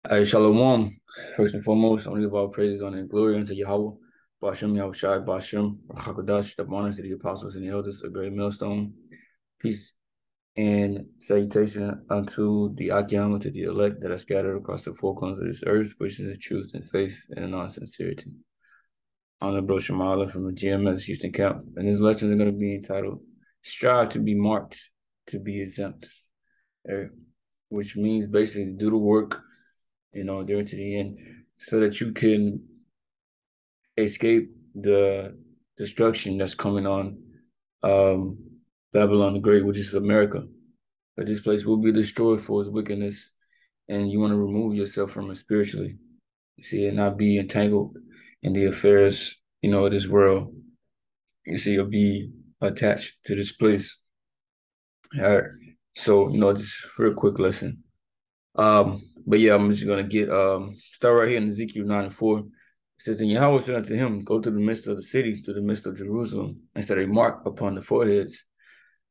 Shalom. First and foremost, I want to give all praises, honor, and glory unto Yahweh. Bashem, Yahushai, Bashem, Hakadash, the honor to the apostles and the elders, a great millstone. Peace and salutation unto the Akim, to the elect that are scattered across the four corners of this earth, preaching the truth and faith and in all sincerity. I'm the bro Shamala from the GMS Houston Camp, and this lesson is going to be entitled Strive to be marked, to be exempt, which means basically do the work there to the end, so that you can escape the destruction that's coming on um, Babylon the Great, which is America. But this place will be destroyed for its wickedness, and you want to remove yourself from it spiritually. You see, and not be entangled in the affairs, of this world. You see, you'll be attached to this place. All right. So, just real quick lesson. But yeah, I'm just gonna get start right here in Ezekiel 9:4. It says, "And Yahweh said unto him, Go to the midst of the city, to the midst of Jerusalem, and set a mark upon the foreheads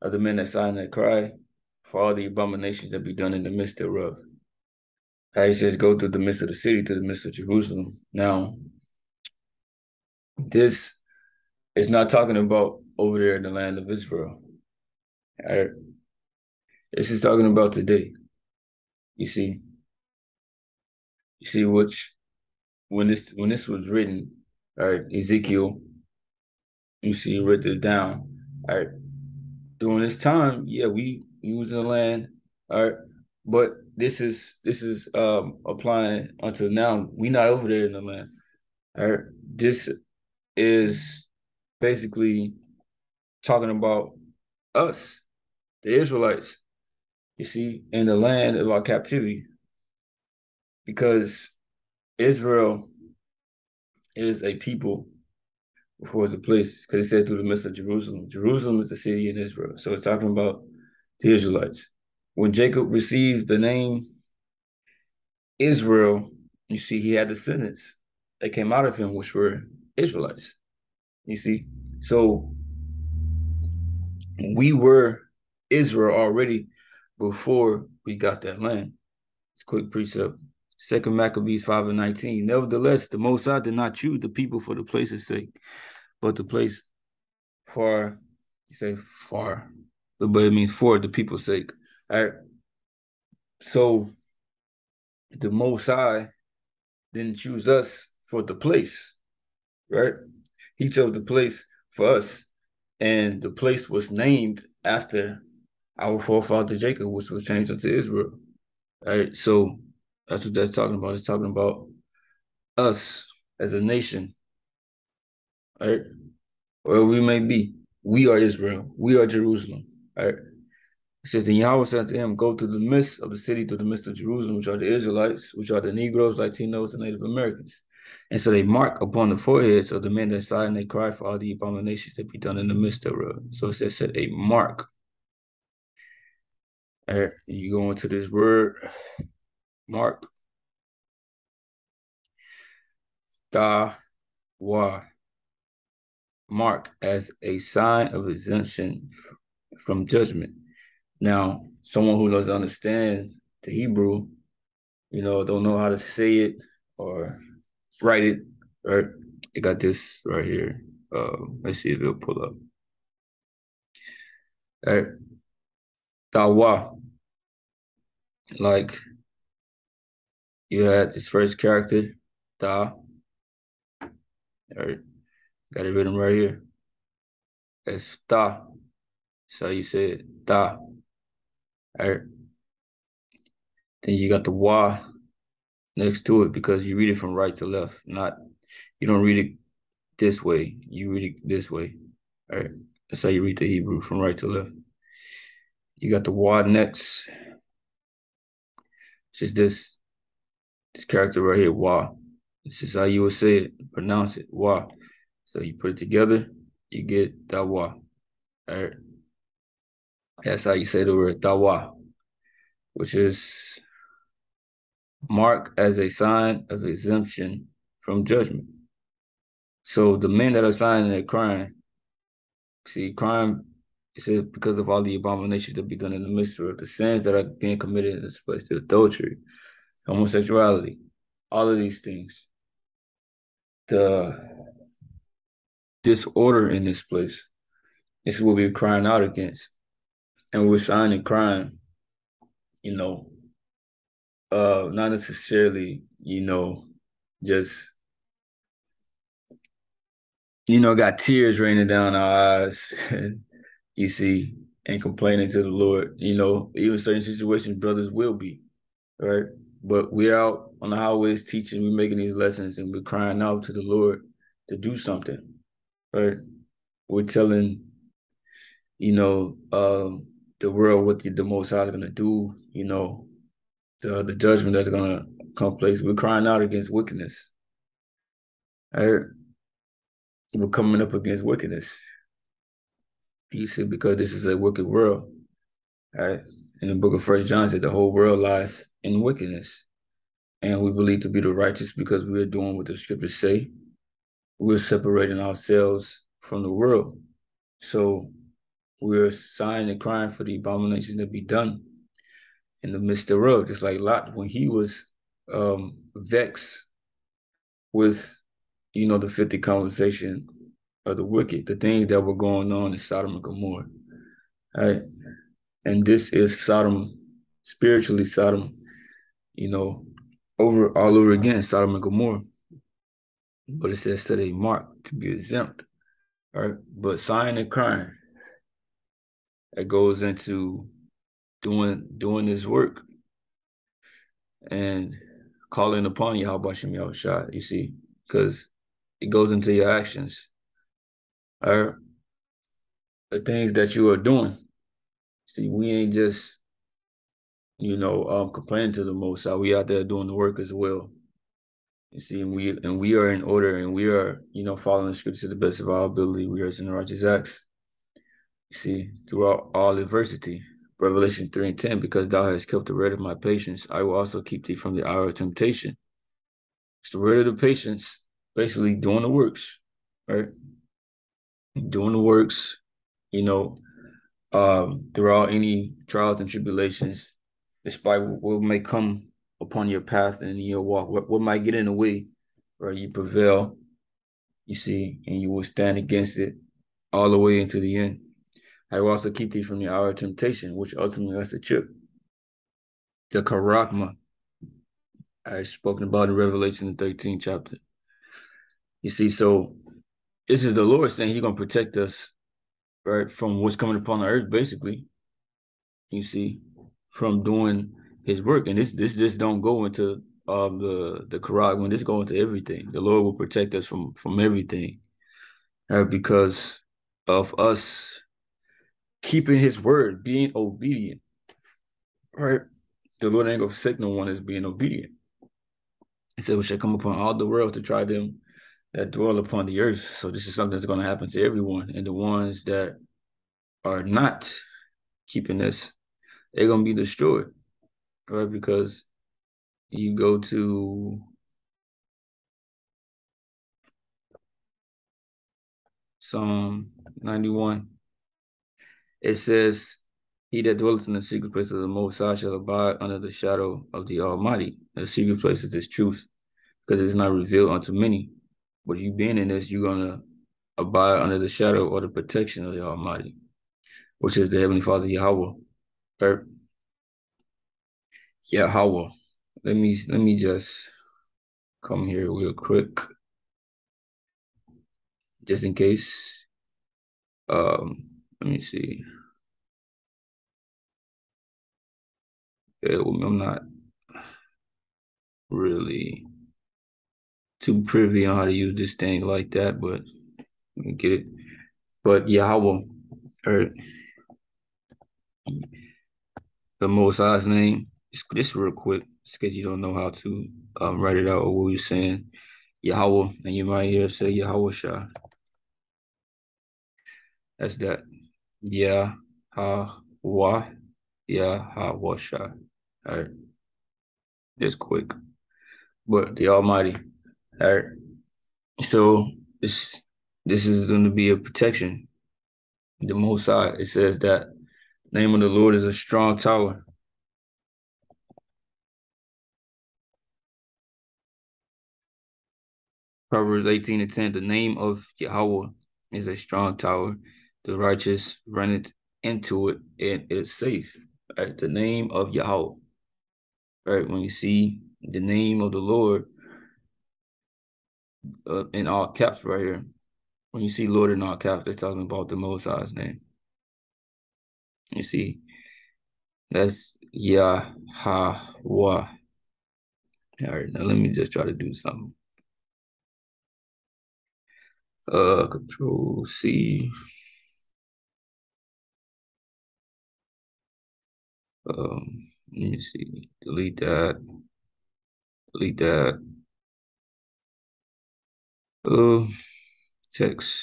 of the men that sigh and that cry, for all the abominations that be done in the midst thereof." He says, Go to the midst of the city, to the midst of Jerusalem. Now, this is not talking about over there in the land of Israel. All right? This is talking about today. You see, which when this was written, all right, Ezekiel, you see, wrote this down. All right. During this time, yeah, we using the land, all right. But this is applying until now. We not over there in the land. All right. This is basically talking about us, the Israelites, you see, in the land of our captivity. Because Israel is a people before it's a place, because it said through the midst of Jerusalem. Jerusalem is the city in Israel. So it's talking about the Israelites. When Jacob received the name Israel, you see, he had descendants that came out of him, which were Israelites. You see, so we were Israel already before we got that land. It's a quick precept. Second Maccabees 5:19. Nevertheless, the Most High did not choose the people for the place's sake, but the place for, you say far, but it means for the people's sake. All right. So the Most High didn't choose us for the place, right? He chose the place for us, and the place was named after our forefather Jacob, which was changed unto Israel. All right. So that's what that's talking about. It's talking about us as a nation, right? Wherever we may be, we are Israel. We are Jerusalem. All right. It says, and Yahweh said to him, Go to the midst of the city, to the midst of Jerusalem, which are the Israelites, which are the Negroes, Latinos, and Native Americans. And so they mark upon the foreheads of the men that sigh and they cry for all the abominations that be done in the midst thereof. So it says, set a mark. All right. You go into this word, mark, da, wa, mark as a sign of exemption from judgment. Now, someone who doesn't understand the Hebrew, don't know how to say it or write it, right? I got this right here. Let's see if it'll pull up. All right. Dawa, like you had this first character, da. All right. Got it written right here. It's da. So you say it, da. All right. Then you got the wa next to it because you read it from right to left. You don't read it this way. You read it this way. All right. That's how you read the Hebrew, from right to left. You got the wa next. It's just this character right here, wa. This is how you would say it, pronounce it, wa. So you put it together, you get dawa. All right. That's how you say the word dawa, which is marked as a sign of exemption from judgment. So the men that are signing their crime, see, crime is because of all the abominations that be done in the midst of the sins that are being committed in this place, the adultery, homosexuality, all of these things. The disorder in this place. This is what we're crying out against. And we're signing crime, you know, not necessarily, just, got tears raining down our eyes, you see, and complaining to the Lord. Even certain situations, brothers will be, right? But we're out on the highways teaching, we're making these lessons, and we're crying out to the Lord to do something, right? We're telling, the world what the Most High is going to do, the judgment that's going to come place. We're crying out against wickedness, right? We're coming up against wickedness. You see, because this is a wicked world, right? In the book of First John said the whole world lies in wickedness. And we believe to be the righteous because we're doing what the scriptures say. We're separating ourselves from the world. So we're sighing and crying for the abomination to be done in the midst thereof, just like Lot when he was vexed with, the 50 conversation of the wicked, the things that were going on in Sodom and Gomorrah. Right? And this is Sodom, spiritually Sodom, all over again, Sodom and Gomorrah. But it says set a mark to be exempt. Right? But sighing and crying that goes into doing this work and calling upon Yahweh Shem Yahushua, you see, because it goes into your actions. Right? The things that you are doing. See, we ain't just, complaining to the Most High. We out there doing the work as well. You see, and we are in order, and we are, following the scripture to the best of our ability. We are in the righteous acts. You see, throughout all adversity. Revelation 3:10, because thou hast kept the red of my patience, I will also keep thee from the hour of temptation. It's the red of the patience, basically doing the works, right? Doing the works, throughout any trials and tribulations, despite what may come upon your path and in your walk, what might get in the way, right? You prevail, you see, and you will stand against it all the way into the end. I will also keep thee from the hour of temptation, which ultimately has the trip. The Karakma, I've spoken about in Revelation the 13th chapter. You see, so this is the Lord saying He's gonna protect us, right, from what's coming upon the earth, basically. You see, from doing His work, and this just don't go into the Quran. When this go into everything, the Lord will protect us from everything, right? Because of us keeping His word, being obedient, right? The Lord ain't gonna forsake no one as being obedient. He said, "We shall come upon all the world to try them that dwell upon the earth." So this is something that's going to happen to everyone, and the ones that are not keeping this, they're going to be destroyed, right? Because you go to Psalm 91, it says, "He that dwelleth in the secret place of the Most High shall abide under the shadow of the Almighty." The secret place is this truth, because it's not revealed unto many. But you being in this, you're going to abide under the shadow or the protection of the Almighty, which is the Heavenly Father Yahweh. Right? Yahweh. Let me just come here real quick, just in case. Let me see. I'm not really too privy on how to use this thing like that, but let me get it. But Yahweh, or the Most High's name, just real quick, just because you don't know how to write it out or what we're saying. Yahweh, and you might hear say Yahweh Shah. That's that. Yeah, ha, wa, yeah, ha, wa, Shah. All right, just quick. But the Almighty. All right. So this is going to be a protection. The Most High. It says that name of the Lord is a strong tower. Proverbs 18:10. The name of Yahweh is a strong tower. The righteous runneth into it and it is safe. Right? The name of Yahweh. Right? When you see the name of the Lord in all caps right here. When you see Lord in all caps, they're talking about the Most High's name. You see, that's Yahweh. All right, now let me just try to do something. Control C. Let me see. Delete that. Delete that. Text.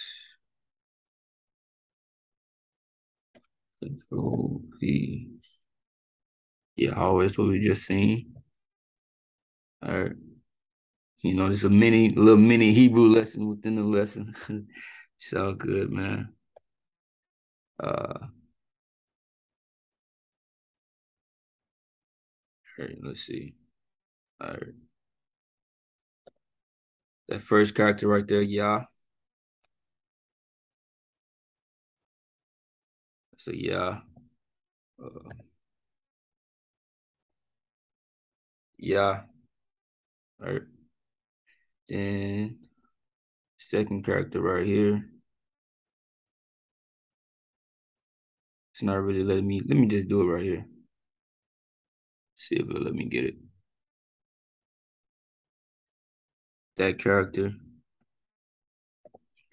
Control V. Yeah, always what we just seen. All right. You know, there's a little mini Hebrew lesson within the lesson. It's all good, man. All right, let's see. All right. That first character right there, Yah. So Yah. Uh, Yah. All right. Then second character right here. It's not really letting me. Let me just do it right here. See if it'll let me get it. That character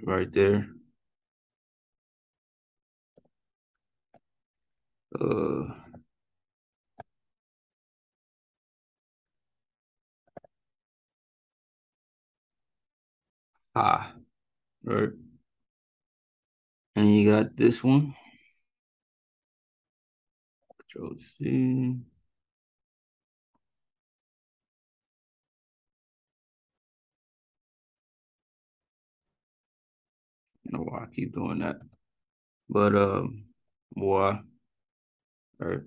right there. Uh, right. And you got this one. Control C. I don't know why I keep doing that. But boy, right.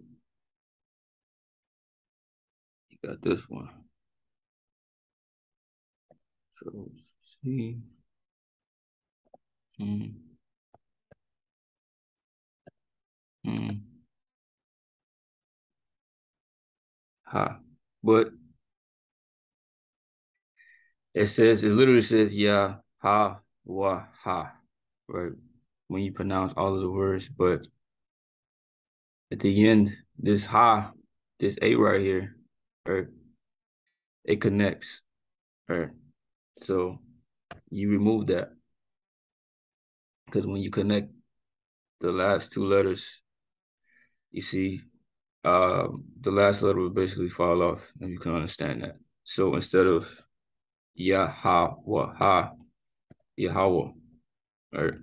You got this one. Control C. Mm. Mm. Ha. But it literally says yeah, ha, wa, ha, right? When you pronounce all of the words, but at the end, this ha, this A right here, right? It connects, right? So you remove that because when you connect the last two letters, you see the last letter will basically fall off, and you can understand that. So instead of Yahweh, Yahweh, right?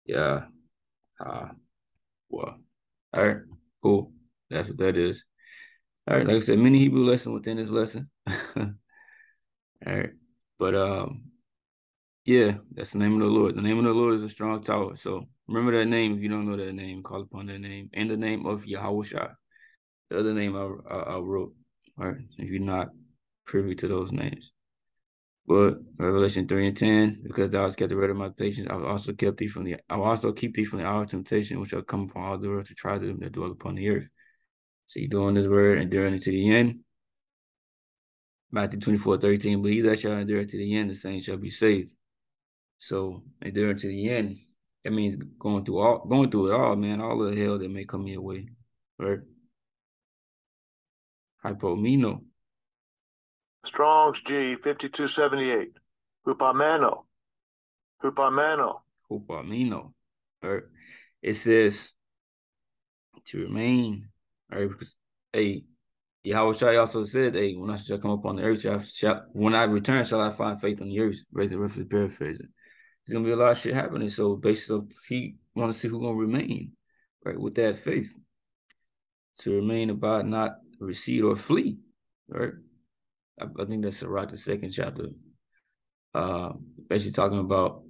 Yahweh. All right, cool. That's what that is. All right, like I said, mini Hebrew lesson within this lesson. All right, but yeah, that's the name of the Lord. The name of the Lord is a strong tower. So remember that name. If you don't know that name, call upon that name and the name of Yahweh Shai. The other name I wrote. All right, if you're not privy to those names. But Revelation 3:10, because thou hast kept the word of my patience, I will also keep thee from the hour of temptation, which shall come upon all the world to try them that dwell upon the earth. So you're doing this word, enduring it to the end. Matthew 24:13, but he that shall endure to the end, the same shall be saved. So enduring to the end, that means going through it all, man, all the hell that may come your way. Right? Hypomeno. Strong's G 5278. Hupamano. Hupameno. Right? It says to remain. Right? Because Yahweh Shai also said, hey, when I shall come upon the earth, when I return, shall I find faith on the earth? Roughly paraphrasing. There's gonna be a lot of shit happening. So basically, he want to see who's gonna remain, right, with that faith. To remain about not recede or flee, right? I think that's around the second chapter. Basically talking about,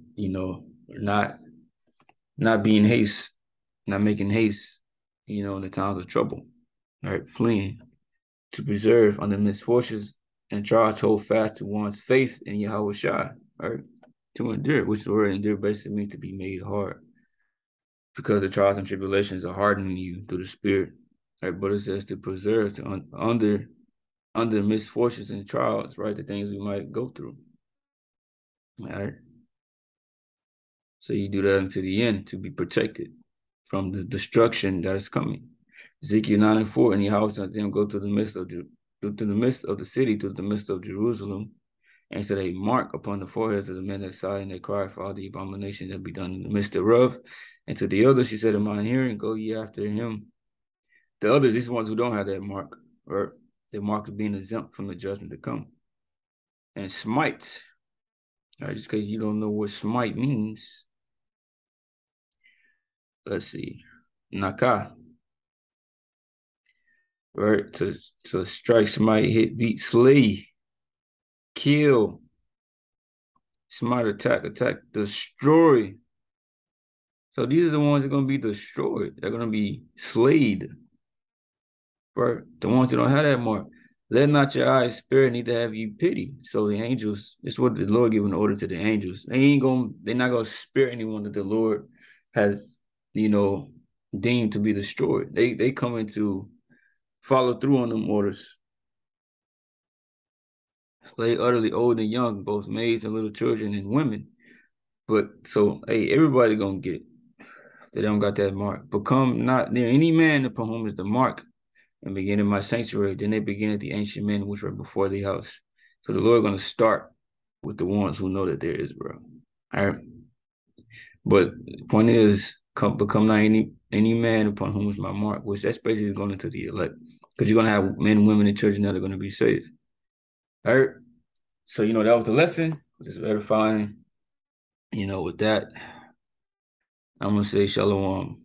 not being haste, not making haste, in the times of trouble, right? Fleeing to preserve under misfortunes and trials hold fast to one's faith in Yahweh Shai, right? To endure, which the word endure basically means to be made hard. Because the trials and tribulations are hardening you through the Spirit. Right? But it says to preserve to under misfortunes and trials, right? The things we might go through. All right. So you do that until the end to be protected from the destruction that is coming. Ezekiel 9:4, and Yahweh said to him, go to the midst of the city, to the midst of Jerusalem, and set a mark upon the foreheads of the men that sigh and they cry for all the abominations that be done in the midst thereof. And to the others, she said, in mine hearing, go ye after him. The others, these ones who don't have that mark, or the mark of being exempt from the judgment to come. And smite, right? Just because you don't know what smite means. Let's see. Naka. Right? To strike, smite, hit, beat, slay, kill, smite, attack, destroy. So these are the ones that are going to be destroyed. They're going to be slayed. Right? The ones that don't have that mark. Let not your eyes spare, neither have you pity. So the angels, it's what the Lord gave an order to the angels. They're not gonna spare anyone that the Lord has, deemed to be destroyed. They coming to follow through on them orders. Slay utterly old and young, both maids and little children and women. But so everybody gonna get it. They don't got that mark. But come not near any man upon whom is the mark, and begin in my sanctuary. Then they begin at the ancient men which were before the house. So the Lord going to start with the ones who know that there is, bro. All right. But the point is, become not any man upon whom is my mark, which that's basically going into the elect. Because you're going to have men, women, and children that are going to be saved. All right. So, that was the lesson. Just edifying. With that, I'm going to say shalom.